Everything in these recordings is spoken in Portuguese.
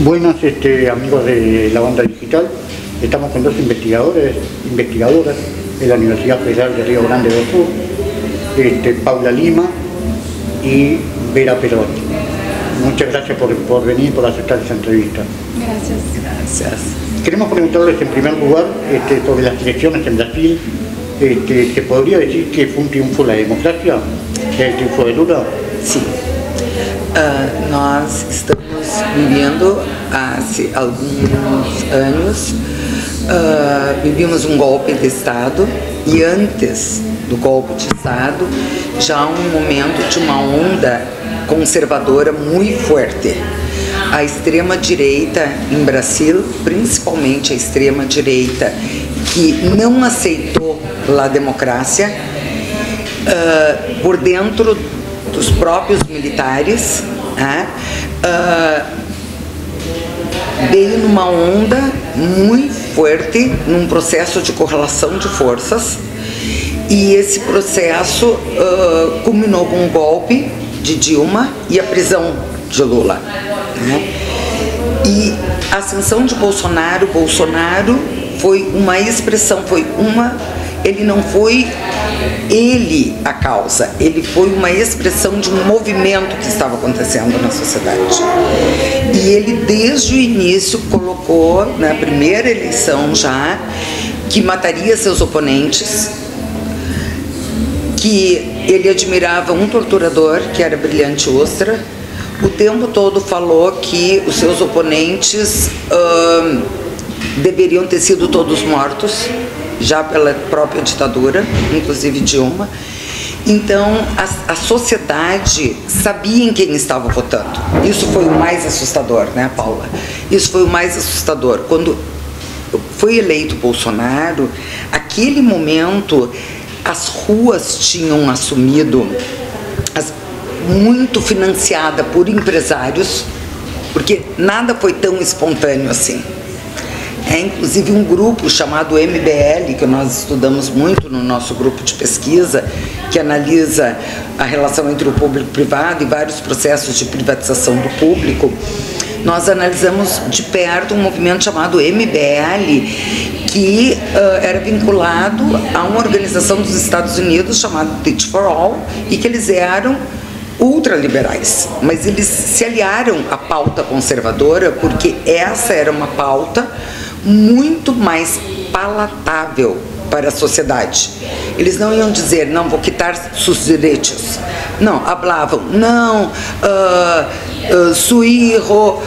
Buenas, amigos de la banda digital. Estamos con dos investigadoras de la Universidad Federal de Río Grande do Sul, Paula Lima y Vera Perón. Muchas gracias por venir y por aceptar esa entrevista. Gracias. Queremos preguntarles en primer lugar sobre las elecciones en Brasil. ¿Se podría decir que fue un triunfo la democracia? ¿El triunfo de Lula? Sim. Nós estamos vivendo há alguns anos, vivimos um golpe de Estado e antes do golpe de Estado já um momento de uma onda conservadora muito forte. A extrema-direita em Brasil, principalmente a extrema-direita que não aceitou a democracia, por dentro dos próprios militares, veio numa onda muito forte, num processo de correlação de forças, e esse processo culminou com um golpe de Dilma e a prisão de Lula. E a ascensão de Bolsonaro foi uma expressão, ele não foi ele a causa, ele foi uma expressão de um movimento que estava acontecendo na sociedade. E ele desde o início colocou, na primeira eleição já, que mataria seus oponentes, que ele admirava um torturador, que era Brilhante Ustra, o tempo todo falou que os seus oponentes deveriam ter sido todos mortos, já pela própria ditadura, inclusive Dilma. Então, a sociedade sabia em quem estava votando. Isso foi o mais assustador, né, Paula? Isso foi o mais assustador. Quando foi eleito Bolsonaro, aquele momento, as ruas tinham assumido, muito financiada por empresários, porque nada foi tão espontâneo assim. Inclusive um grupo chamado MBL, que nós estudamos muito no nosso grupo de pesquisa, que analisa a relação entre o público e o privado e vários processos de privatização do público. Nós analisamos de perto um movimento chamado MBL, que era vinculado a uma organização dos Estados Unidos chamada Teach for All, e que eles eram ultraliberais, mas eles se aliaram à pauta conservadora porque essa era uma pauta muito mais palatável para a sociedade. Eles não iam dizer, não, vou quitar seus direitos. Não, falavam, não, su hijo,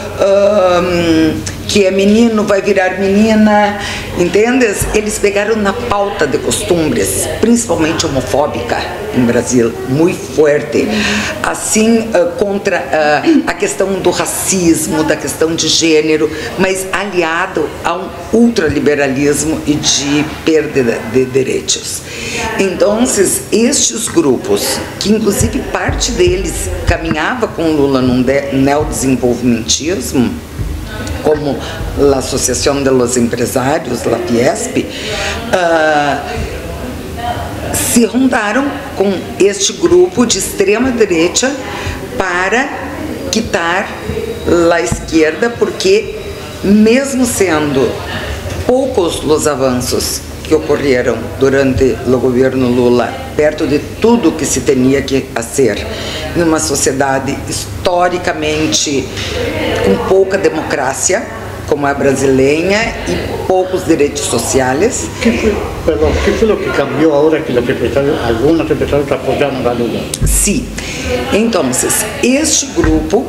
que é menino, vai virar menina, entendes? Eles pegaram na pauta de costumes, principalmente homofóbica em Brasil, muito forte, assim, contra a questão do racismo, da questão de gênero, mas aliado a um ultraliberalismo e de perda de direitos. Então, estes grupos, que inclusive parte deles caminhava com Lula num neodesenvolvimentismo, como a Associação de los Empresários, a Fiesp, se juntaram com este grupo de extrema-direita para quitar a esquerda, porque mesmo sendo poucos os avanços que ocorreram durante o governo Lula, perto de tudo que se tinha que fazer em uma sociedade historicamente com pouca democracia, como a brasileira, e poucos direitos sociais. ¿Qué fue lo que cambió ahora que algunos empresarios apoyaron a Lula? Sim. Então, este grupo,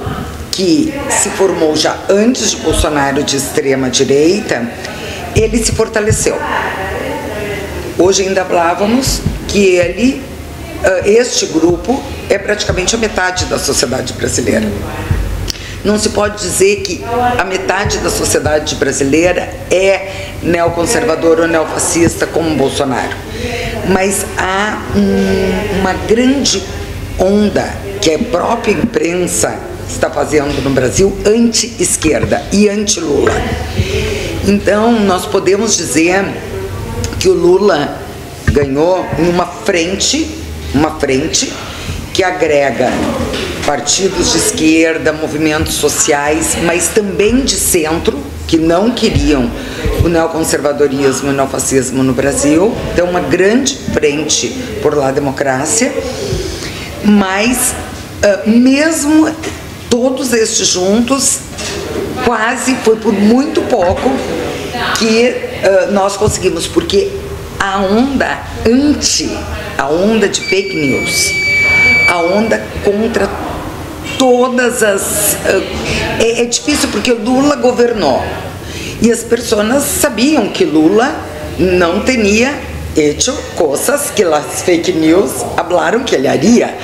que se formou já antes de Bolsonaro, de extrema-direita, ele se fortaleceu. Hoje ainda falávamos que este grupo é praticamente a metade da sociedade brasileira. Não se pode dizer que a metade da sociedade brasileira é neoconservadora ou neofascista como Bolsonaro. Mas há uma grande onda que a própria imprensa está fazendo no Brasil anti-esquerda e anti-Lula. Então, nós podemos dizer que o Lula ganhou em uma frente que agrega partidos de esquerda, movimentos sociais, mas também de centro, que não queriam o neoconservadorismo e o neofascismo no Brasil. Então, uma grande frente por La Democracia, mas mesmo todos estes juntos, quase foi por muito pouco que nós conseguimos, porque a onda a onda de fake news, a onda contra todas as... É difícil porque Lula governou e as pessoas sabiam que Lula não tinha hecho coisas que as fake news falaram que ele haria,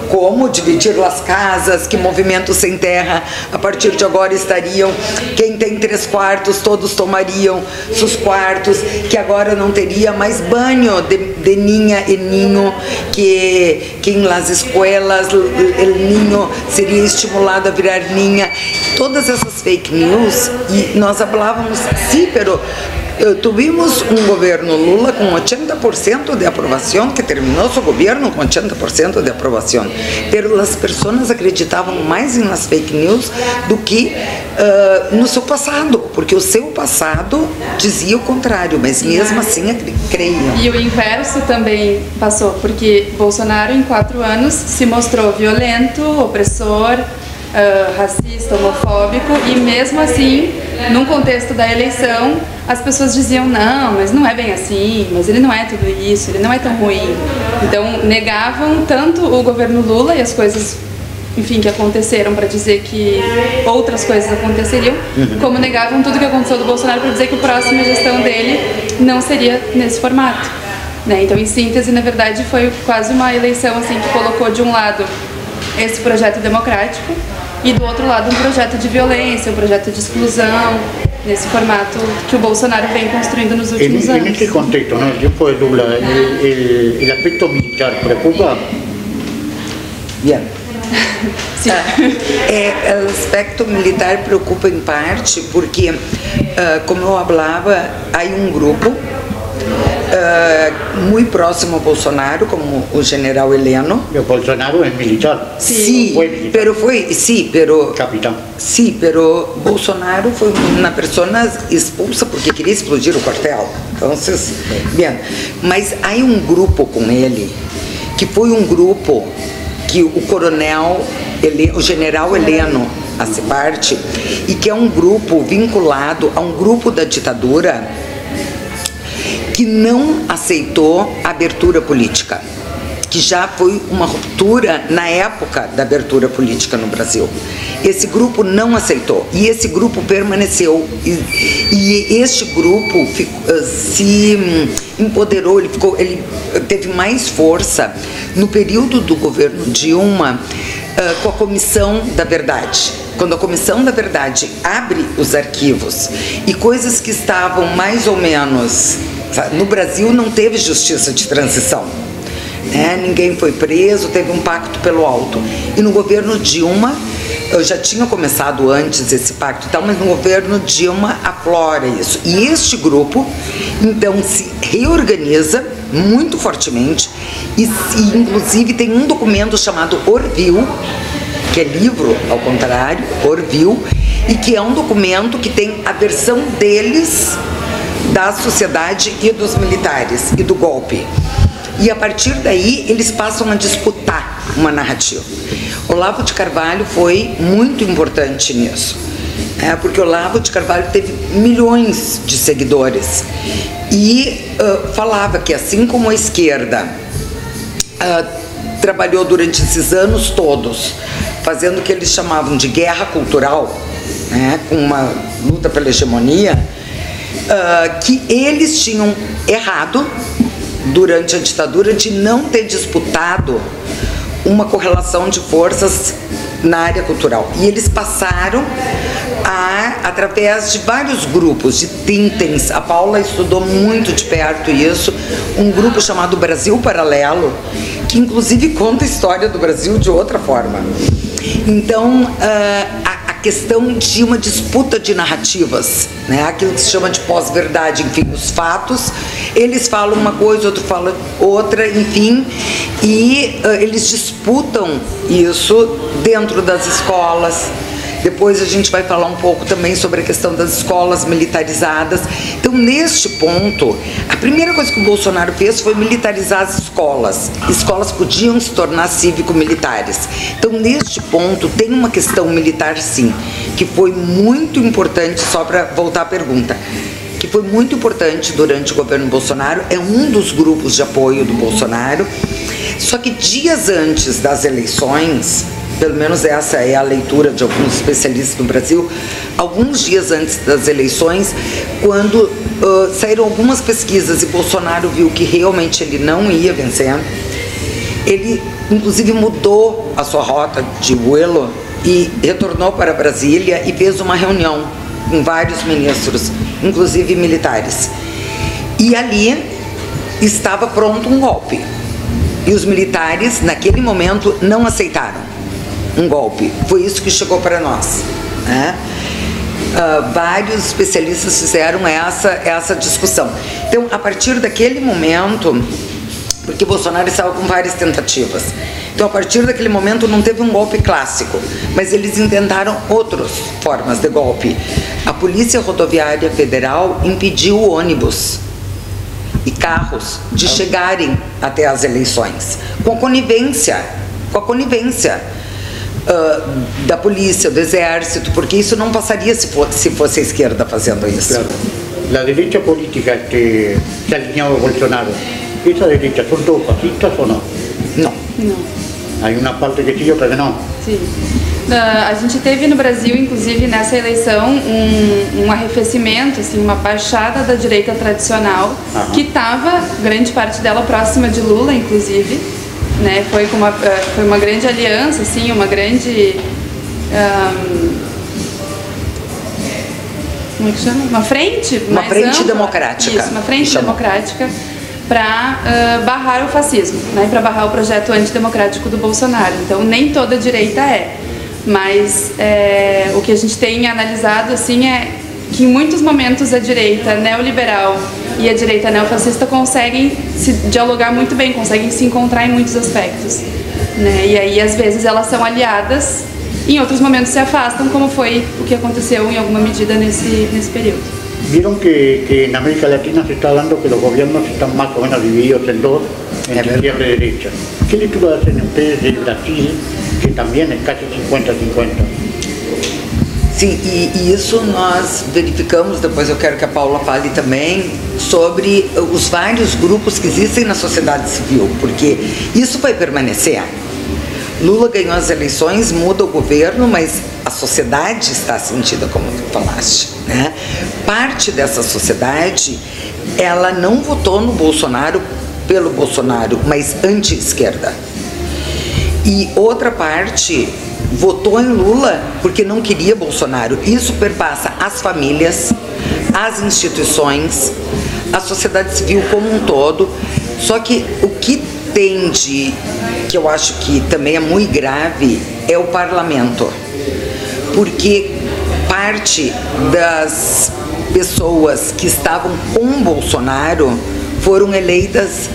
como dividir as casas, que movimentos sem terra a partir de agora estariam, quem tem 3 quartos todos tomariam seus quartos, que agora não teria mais banho de niña e niño, que em las escolas o niño seria estimulado a virar niña. Todas essas fake news, e nós falávamos, sim, pero tuvimos um governo Lula com 80% de aprovação, que terminou seu governo com 80% de aprovação. Pero as pessoas acreditavam mais em las fake news do que no seu passado, porque o seu passado dizia o contrário, mas mesmo assim creiam. E o inverso também passou, porque Bolsonaro em 4 anos se mostrou violento, opressor, racista, homofóbico, e mesmo assim, num contexto da eleição, as pessoas diziam, não, mas não é bem assim, mas ele não é tudo isso, ele não é tão ruim. Então, negavam tanto o governo Lula e as coisas, enfim, que aconteceram para dizer que outras coisas aconteceriam, como negavam tudo que aconteceu do Bolsonaro para dizer que a próxima gestão dele não seria nesse formato, né? Então, em síntese, na verdade, foi quase uma eleição assim que colocou de um lado esse projeto democrático e do outro lado um projeto de violência, um projeto de exclusão, nesse formato que o Bolsonaro vem construindo nos últimos anos. En este contexto, ¿no? El tiempo de Lula, el aspecto militar preocupa. Bien. Sim. O aspecto militar preocupa em parte porque, como eu falava, há um grupo muito próximo ao Bolsonaro, como o general Heleno. O Bolsonaro é militar. Sí, pero foi, sí, pero capitão. Sí, pero Bolsonaro foi uma pessoa expulsa porque queria explodir o quartel. Então, bem, mas há um grupo com ele que foi um grupo que o coronel, o general Heleno faz parte, e que é um grupo vinculado a um grupo da ditadura que não aceitou a abertura política, que já foi uma ruptura na época da abertura política no Brasil. Esse grupo não aceitou e esse grupo permaneceu, e este grupo se empoderou, ele teve mais força no período do governo Dilma, com a Comissão da Verdade. Quando a Comissão da Verdade abre os arquivos e coisas que estavam mais ou menos... No Brasil não teve justiça de transição, né? Ninguém foi preso, teve um pacto pelo alto. E no governo Dilma, eu já tinha começado antes esse pacto e tal, mas no governo Dilma aflora isso. E este grupo, então, se reorganiza muito fortemente e inclusive tem um documento chamado Orville, que é livro, ao contrário, Orville, e que é um documento que tem a versão deles da sociedade e dos militares e do golpe. E a partir daí eles passam a disputar uma narrativa. Olavo de Carvalho foi muito importante nisso, porque Olavo de Carvalho teve milhões de seguidores e falava que, assim como a esquerda trabalhou durante esses anos todos fazendo o que eles chamavam de guerra cultural, né, com uma luta pela hegemonia, que eles tinham errado durante a ditadura de não ter disputado uma correlação de forças na área cultural. E eles passaram através de vários grupos, de think tanks. A Paula estudou muito de perto isso, um grupo chamado Brasil Paralelo, que inclusive conta a história do Brasil de outra forma. Então, a questão de uma disputa de narrativas, né? Aquilo que se chama de pós-verdade, enfim, os fatos eles falam uma coisa, outro fala outra, enfim, e eles disputam isso dentro das escolas. Depois a gente vai falar um pouco também sobre a questão das escolas militarizadas. Então, neste ponto, a primeira coisa que o Bolsonaro fez foi militarizar as escolas. Escolas podiam se tornar cívico-militares. Então, neste ponto, tem uma questão militar, sim, que foi muito importante, só para voltar à pergunta, que foi muito importante durante o governo Bolsonaro, é um dos grupos de apoio do Bolsonaro. Só que dias antes das eleições, pelo menos essa é a leitura de alguns especialistas no Brasil, alguns dias antes das eleições, quando saíram algumas pesquisas e Bolsonaro viu que realmente ele não ia vencer, ele inclusive mudou a sua rota de vuelo e retornou para Brasília e fez uma reunião com vários ministros, inclusive militares. E ali estava pronto um golpe. E os militares, naquele momento, não aceitaram um golpe. Foi isso que chegou para nós, né? Vários especialistas fizeram essa discussão. Então, a partir daquele momento, porque Bolsonaro estava com várias tentativas, então a partir daquele momento não teve um golpe clássico, mas eles intentaram outras formas de golpe. A Polícia Rodoviária Federal impediu ônibus e carros de chegarem até as eleições, com a conivência da polícia, do exército, porque isso não passaria se fosse a esquerda fazendo isso. Claro. La derecha política que se alineó a Bolsonaro, ¿esa derecha son todos fascistas o no? Não. Não. Hay una parte que sí y otra que no. Sim. A gente teve no Brasil, inclusive nessa eleição, um arrefecimento, assim, uma baixada da direita tradicional, que estava, grande parte dela, próxima de Lula, inclusive, né? Foi uma grande aliança, assim, uma grande... como é que chama? Uma frente mais frente ampla. democrática. Isso, uma frente democrática para barrar o fascismo, né? Para barrar o projeto antidemocrático do Bolsonaro. Então, nem toda a direita mas o que a gente tem analisado, assim, é que em muitos momentos a direita neoliberal e a direita neofascista conseguem se dialogar muito bem, conseguem se encontrar em muitos aspectos, né? E aí, às vezes, elas são aliadas, e em outros momentos se afastam, como foi o que aconteceu em alguma medida nesse período. Vieron que en América Latina se está dando que los gobiernos están más o menos divididos en dos, entre izquierda y derecha. ¿Qué lectura hacen ustedes de Brasil, que también es casi 50-50? Sim, e isso nós verificamos, depois eu quero que a Paula fale também, sobre os vários grupos que existem na sociedade civil, porque isso vai permanecer. Lula ganhou as eleições, muda o governo, mas a sociedade está sentida, como tu falaste, né? Parte dessa sociedade, ela não votou no Bolsonaro pelo Bolsonaro, mas anti-esquerda. E outra parte votou em Lula porque não queria Bolsonaro. Isso perpassa as famílias, as instituições, a sociedade civil como um todo. Só que o que tende, que eu acho que também é muito grave, é o parlamento. Porque parte das pessoas que estavam com Bolsonaro foram eleitos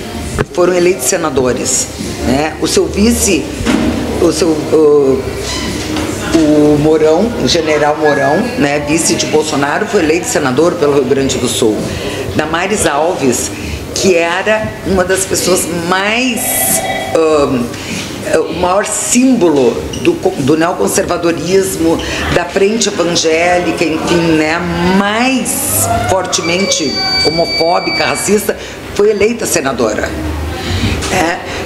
senadores, né? O seu vice, o Mourão, o general Mourão, né, vice de Bolsonaro, foi eleito senador pelo Rio Grande do Sul. Damares Alves, que era uma das pessoas mais... o maior símbolo do neoconservadorismo, da frente evangélica, enfim, né, mais fortemente homofóbica, racista, foi eleita senadora.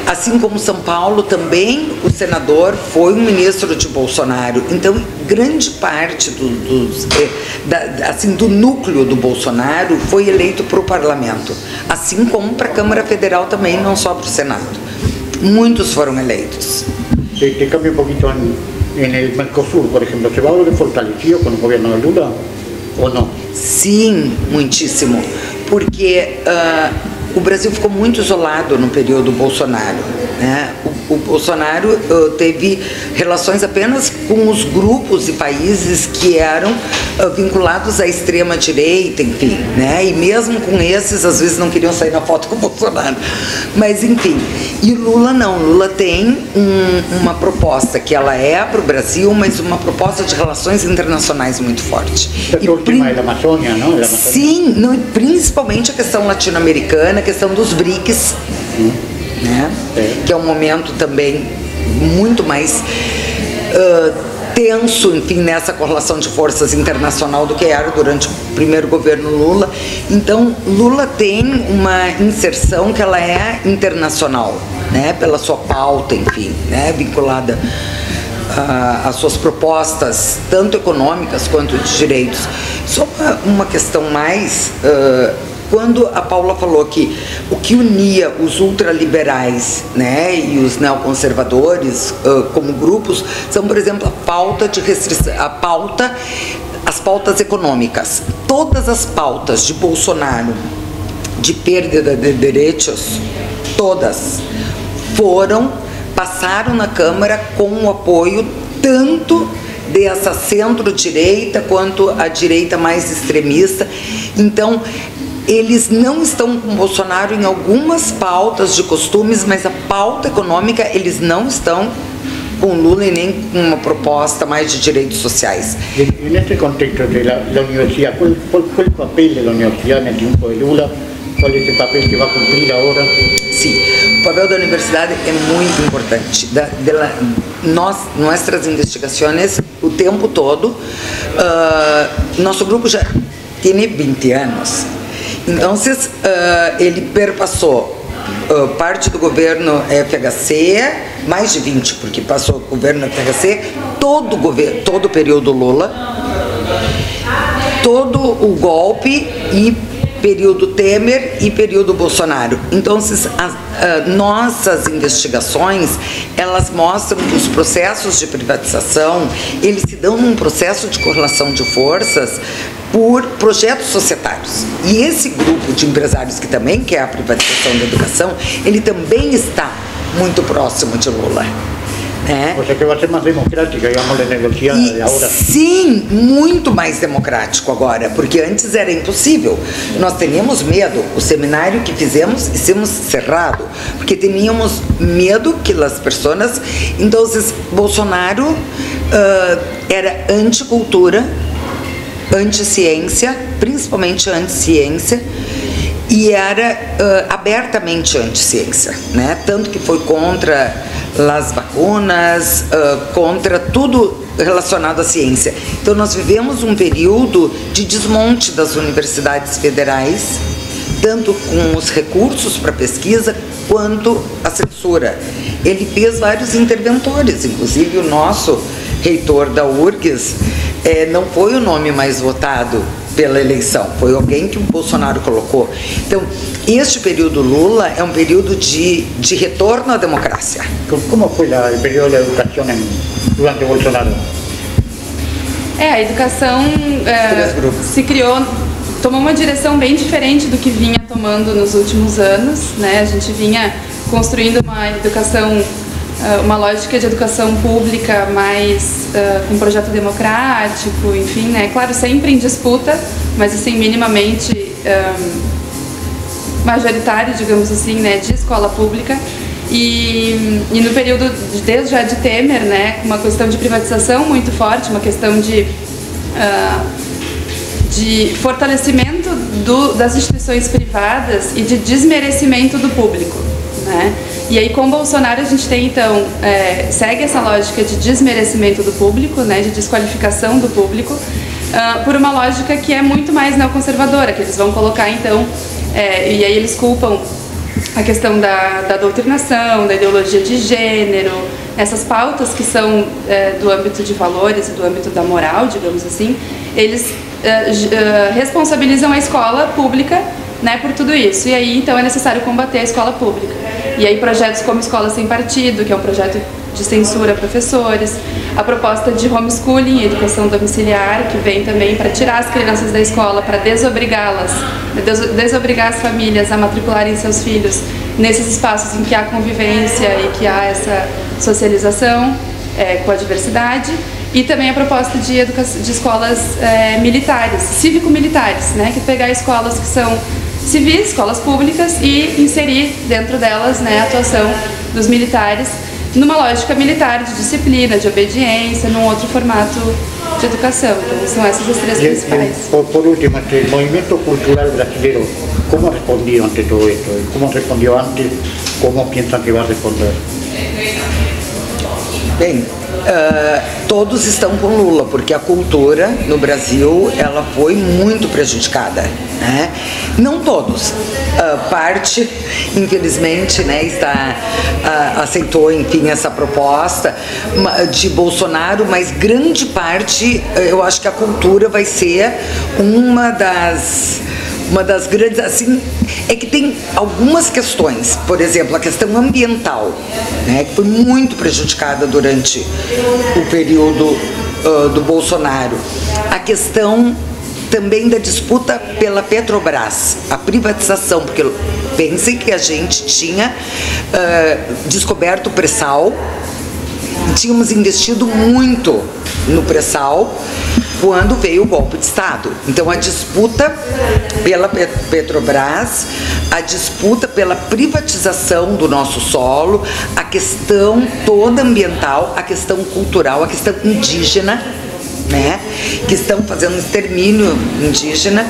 Assim como São Paulo, também o senador foi um ministro de Bolsonaro. Então, grande parte do núcleo do Bolsonaro foi eleito para o parlamento, assim como para a Câmara Federal também, não só para o Senado. Muitos foram eleitos. Te cambia un poquito en el Mercosur, por ejemplo, ¿se va a ver fortalecido con el gobierno de Lula o no? Sim, muitíssimo, porque o Brasil ficou muito isolado no período Bolsonaro, né? O Bolsonaro teve relações apenas com os grupos e países que eram vinculados à extrema-direita, enfim, né? E mesmo com esses, às vezes não queriam sair na foto com o Bolsonaro. Mas, enfim. E Lula não. Lula tem uma proposta que ela é para o Brasil, mas uma proposta de relações internacionais muito forte. Da Amazônia, não? Sim, principalmente a questão latino-americana, a questão dos BRICS, né? Que é um momento também muito mais tenso, enfim, nessa correlação de forças internacional do que era durante o primeiro governo Lula. Então, Lula tem uma inserção que ela é internacional, né? Pela sua pauta, enfim, né? Vinculada às suas propostas, tanto econômicas quanto de direitos. Só uma questão mais... Quando a Paula falou que o que unia os ultraliberais, né, e os neoconservadores como grupos são, por exemplo, a pauta de restrição, as pautas econômicas. Todas as pautas de Bolsonaro de perda de direitos, todas passaram na Câmara com o apoio tanto dessa centro-direita quanto a direita mais extremista. Então, eles não estão com Bolsonaro em algumas pautas de costumes, mas a pauta econômica eles não estão com Lula e nem com uma proposta mais de direitos sociais. E nesse contexto da universidade, qual é o papel da universidade no tempo de Lula? Qual é o papel que vai cumprir agora? Sim, o papel da universidade é muito importante. Nossas investigações o tempo todo, nosso grupo já tem 20 anos. Então, ele perpassou parte do governo FHC, mais de 20, porque passou o governo FHC, todo o período Lula, todo o golpe e período Temer e período Bolsonaro. Então, nossas investigações, elas mostram que os processos de privatização, eles se dão num processo de correlação de forças por projetos societários. E esse grupo de empresários que também quer a privatização da educação, ele também está muito próximo de Lula. Ou seja, que vai ser mais democrática, digamos, a negociada agora. Sim, muito mais democrático agora, porque antes era impossível. Nós teníamos medo. O seminário que fizemos cerrado, porque teníamos medo que as pessoas... Então, Bolsonaro era anticultura, anti-ciência, principalmente anti-ciência, e era abertamente anti-ciência, né? Tanto que foi contra as vacunas, contra tudo relacionado à ciência. Então, nós vivemos um período de desmonte das universidades federais, tanto com os recursos para pesquisa, quanto a censura. Ele fez vários interventores, inclusive o nosso reitor da URGS não foi o nome mais votado pela eleição, foi alguém que o Bolsonaro colocou. Então, este período Lula é um período de retorno à democracia. Como foi o período da educação durante o Bolsonaro? A educação se criou, tomou uma direção bem diferente do que vinha tomando nos últimos anos, né? A gente vinha construindo uma educação, uma lógica de educação pública mais com projeto democrático, enfim, né? Claro, sempre em disputa, mas assim, minimamente majoritário, digamos assim, né? De escola pública. E no período desde já de Temer, né? Uma questão de privatização muito forte, uma questão de fortalecimento das instituições privadas e de desmerecimento do público, né? E aí, com Bolsonaro, a gente tem, então, segue essa lógica de desmerecimento do público, né, de desqualificação do público, por uma lógica que é muito mais neoconservadora, que eles vão colocar, então, e aí eles culpam a questão da doutrinação, da ideologia de gênero, essas pautas que são do âmbito de valores e do âmbito da moral, digamos assim, eles responsabilizam a escola pública, né, por tudo isso. E aí, então, é necessário combater a escola pública. E aí, projetos como Escola Sem Partido, que é um projeto de censura a professores, a proposta de homeschooling, educação domiciliar, que vem também para tirar as crianças da escola, para desobrigar as famílias a matricularem seus filhos nesses espaços em que há convivência e que há essa socialização com a diversidade. E também a proposta de escolas militares, cívico-militares, né, que pegar escolas que são civis, escolas públicas, e inserir dentro delas, né, a atuação dos militares numa lógica militar de disciplina, de obediência, num outro formato de educação. Então, são essas as três principais. Por último, el movimiento cultural brasileño, ¿cómo ha respondido ante todo esto? ¿Cómo respondió antes? ¿Cómo piensan que va a responder? Bem, todos estão com Lula, porque a cultura no Brasil ela foi muito prejudicada, né? Não todos, parte, infelizmente, né, aceitou, enfim, essa proposta de Bolsonaro, mas grande parte, eu acho que a cultura vai ser uma das grandes, assim, é que tem algumas questões, por exemplo, a questão ambiental, né, que foi muito prejudicada durante o período do Bolsonaro. A questão também da disputa pela Petrobras, a privatização, porque pensem que a gente tinha descoberto o pré-sal, tínhamos investido muito no pré-sal quando veio o golpe de Estado. Então a disputa pela Petrobras, a disputa pela privatização do nosso solo, a questão toda ambiental, a questão cultural, a questão indígena, né, que estão fazendo extermínio indígena,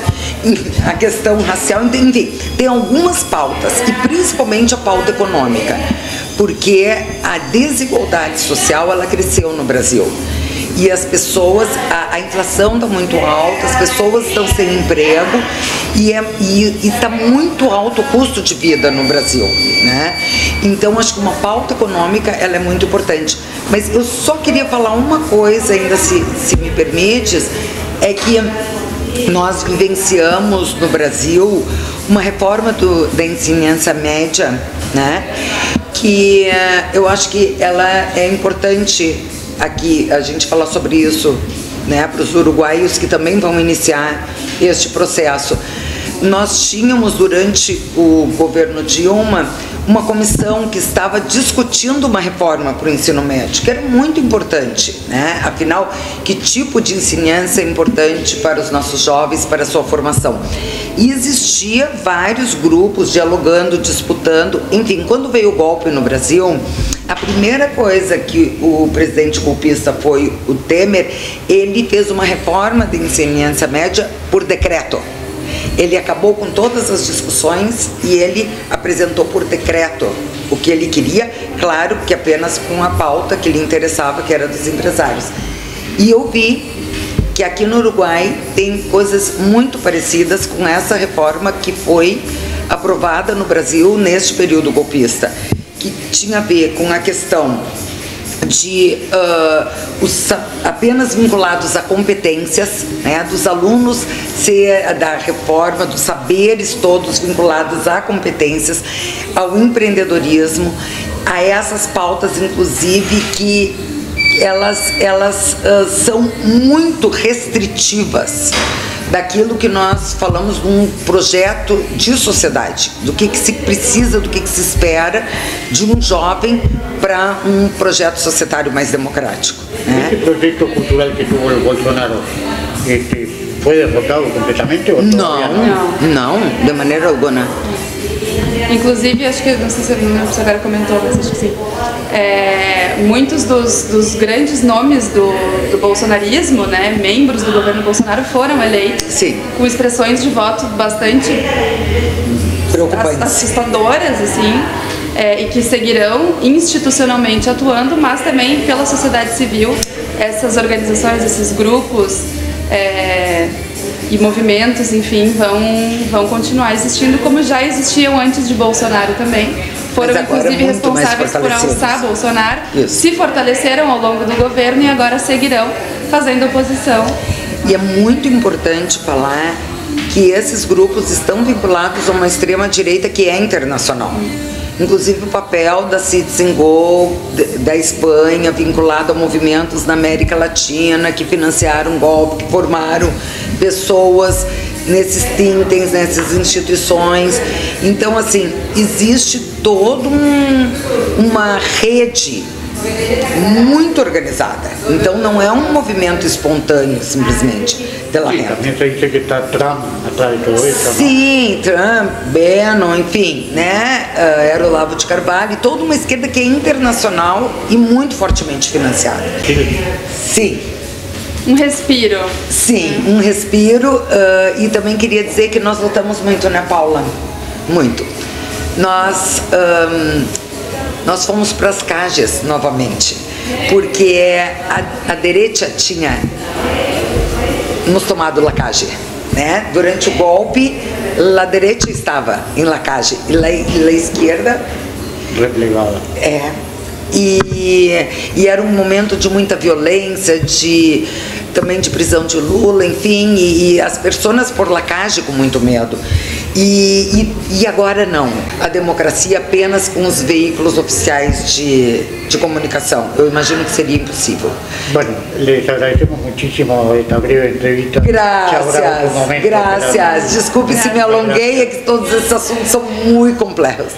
a questão racial, enfim, tem algumas pautas, e principalmente a pauta econômica, porque a desigualdade social ela cresceu no Brasil. E as pessoas, a inflação está muito alta, as pessoas estão sem emprego e está muito alto o custo de vida no Brasil, né? Então acho que uma pauta econômica ela é muito importante. Mas eu só queria falar uma coisa ainda, se me permites, é que nós vivenciamos no Brasil uma reforma da ensinança média, né? Que eu acho que ela é importante aqui a gente falar sobre isso, né, para os uruguaios que também vão iniciar este processo. Nós tínhamos durante o governo Dilma uma comissão que estava discutindo uma reforma para o ensino médio, que era muito importante, né? Afinal, que tipo de ensinança é importante para os nossos jovens, para a sua formação? E existia vários grupos dialogando, disputando, enfim, quando veio o golpe no Brasil, a primeira coisa que o presidente golpista foi o Temer, ele fez uma reforma da ensinança média por decreto. Ele acabou com todas as discussões e ele apresentou por decreto o que ele queria, claro que apenas com a pauta que lhe interessava, que era dos empresários. E eu vi que aqui no Uruguai tem coisas muito parecidas com essa reforma que foi aprovada no Brasil neste período golpista, que tinha a ver com a questão de apenas vinculados a competências, né, dos alunos da reforma, dos saberes todos vinculados a competências, ao empreendedorismo, a essas pautas, inclusive, que elas são muito restritivas daquilo que nós falamos num projeto de sociedade, do que se precisa, do que se espera de um jovem para um projeto societário mais democrático, né? Esse projeto cultural que tuvo o Bolsonaro foi derrotado completamente? Ou não, de maneira alguma. Inclusive, acho que, não sei se agora comentou, mas acho que sim, muitos dos grandes nomes do bolsonarismo, né, membros do governo Bolsonaro, foram eleitos, sim, com expressões de voto bastante assustadoras, assim, e que seguirão institucionalmente atuando, mas também pela sociedade civil, essas organizações, esses grupos e movimentos, enfim, vão continuar existindo, como já existiam antes de Bolsonaro também. Foram inclusive responsáveis por alçar Bolsonaro, se fortaleceram ao longo do governo e agora seguirão fazendo oposição. E é muito importante falar que esses grupos estão vinculados a uma extrema-direita que é internacional. Inclusive o papel da Citizen Go, da Espanha, vinculado a movimentos na América Latina, que financiaram golpe, que formaram pessoas nesses think tanks, nessas instituições. Então, assim, existe toda uma rede muito organizada. Então não é um movimento espontâneo, simplesmente, pela renda. Também sei que está Trump atrás de tudo isso. Sim, Trump, Bannon, enfim, né? Era o Olavo de Carvalho, e toda uma esquerda que é internacional e muito fortemente financiada. Sim. Um respiro. Sim, um respiro. E também queria dizer que nós lutamos muito, né, Paula? Muito. Nós fomos para as cajas novamente, porque a direita tinha nos tomado Lacage, né? Durante o golpe, a direita estava em Lacage e a esquerda replegada. E era um momento de muita violência, também de prisão de Lula, enfim, e as pessoas por Lacage com muito medo. E agora não, a democracia apenas com os veículos oficiais de comunicação. Eu imagino que seria impossível. Bueno, les agradecemos muchísimo esta breve entrevista. Gracias. Desculpe se me alonguei, é que todos esses assuntos são muito complexos.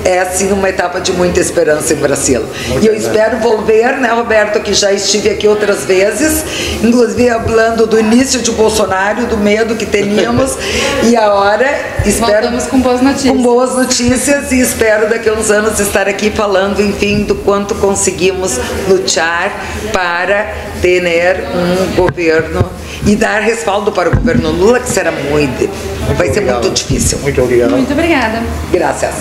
É assim uma etapa de muita esperança em Brasil. E eu espero volver, né, Roberto, que já estive aqui outras vezes, inclusive falando do início de Bolsonaro, do medo que teníamos, e agora espero voltamos com boas notícias. Com boas notícias, e espero daqui a uns anos estar aqui falando, enfim, do quanto conseguimos lutar para ter um governo e dar respaldo para o governo Lula, que será vai ser muito difícil. Muito obrigado. Muito obrigada. Graças.